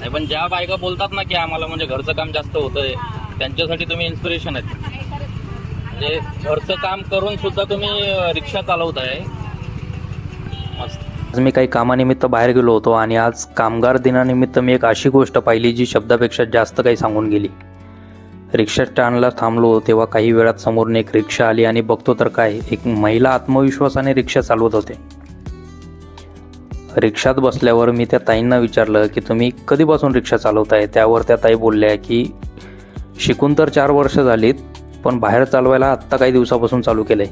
नाही, पण ज्या बायका बोलतात ना की आम्हाला म्हणजे घरचं काम जास्त होतंय, त्यांच्यासाठी तुम्ही इन्स्पिरेशन आहेत. म्हणजे घरचं काम करून सुद्धा तुम्ही रिक्षा चालवताय. मस्त. आज मी काही कामानिमित्त बाहेर गेलो होतो आणि आज कामगार दिनानिमित्त मी एक अशी गोष्ट पाहिली जी शब्दापेक्षा जास्त काही सांगून गेली. रिक्षा स्टँडला थांबलो तेव्हा काही वेळात समोरून एक रिक्षा आली आणि बघतो तर काय, एक महिला आत्मविश्वासाने रिक्षा चालवत होते. रिक्षात बसल्यावर मी त्या ताईंना विचारलं की तुम्ही कधीपासून रिक्षा चालवताय. त्यावर त्या ताई बोलल्या की शिकून तर 4 वर्ष झालीत, पण बाहेर चालवायला आत्ता काही दिवसापासून चालू केलंय.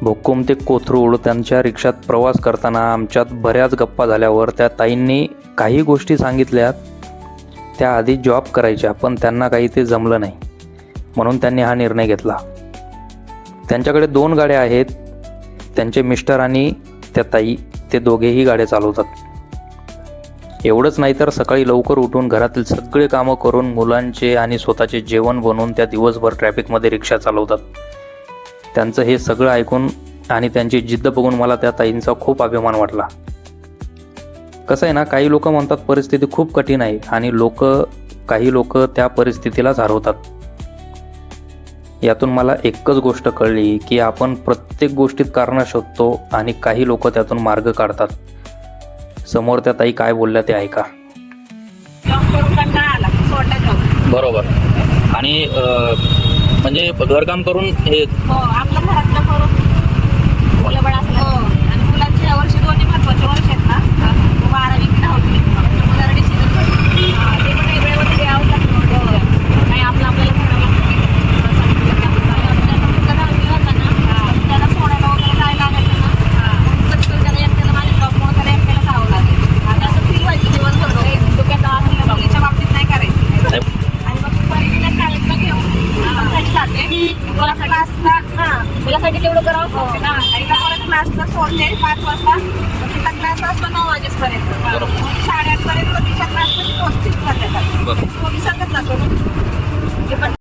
भोक्कुम ते कोथरूड त्यांच्या रिक्षात प्रवास करताना आमच्यात बऱ्याच गप्पा झाल्यावर त्या ताईंनी काही गोष्टी सांगितल्या. त्या आधी जॉब करायच्या, पण त्यांना काही ते जमलं नाही, म्हणून त्यांनी हा निर्णय घेतला. त्यांच्याकडे 2 गाड्या आहेत. त्यांचे मिस्टर आणि त्या ताई ते दोघेही गाड्या चालवतात. एवढंच नाही तर सकाळी लवकर उठून घरातील सगळे कामं करून मुलांचे आणि स्वतःचे जेवण बनवून त्या दिवसभर ट्रॅफिकमध्ये रिक्षा चालवतात. त्यांचं हे सगळं ऐकून आणि त्यांची जिद्द बघून मला त्या ताईंचा खूप अभिमान वाटला. कसं आहे ना, काही लोक म्हणतात परिस्थिती खूप कठीण आहे आणि काही लोक त्या परिस्थितीलाच हरवतात. यातून मला एकच गोष्ट कळली की आपण प्रत्येक गोष्टीत कारणं शोधतो आणि काही लोक त्यातून मार्ग काढतात. समोर त्या ताई काय बोलल्या ते ऐका. बरोबर. आणि म्हणजे घरकाम करून हे आपल्या घरातलं करून मुलं बाळ असलं आणि मुलांची यावर्षी 2 महत्वाचे वर्ष आहेत ना, 12वी की 10वी मुलाला डिसिजन ते पण वेळेवरती द्यावं लागतं. नाही आपल्याला ठरवलं त्याला सोडायला वगैरे काय लागायचं ना, त्याला एकट्याला माझ्या जॉबमुळे त्याला एकट्याला जावं लागेल. असं फील व्हायचं दिवसभर डोक्यात याच्या बाबतीत नाही करायचं. आणि मग दुपारी शाळेतला घेऊन मुलासाठी तेवढं करावं ना. क्लासला सोडते 5 वाजता, तिचा क्लास असतो 9 वाजेपर्यंत. 8:30 पर्यंत तिच्या क्लासमध्ये पोहोचते संध्याकाळी. 24 जातो.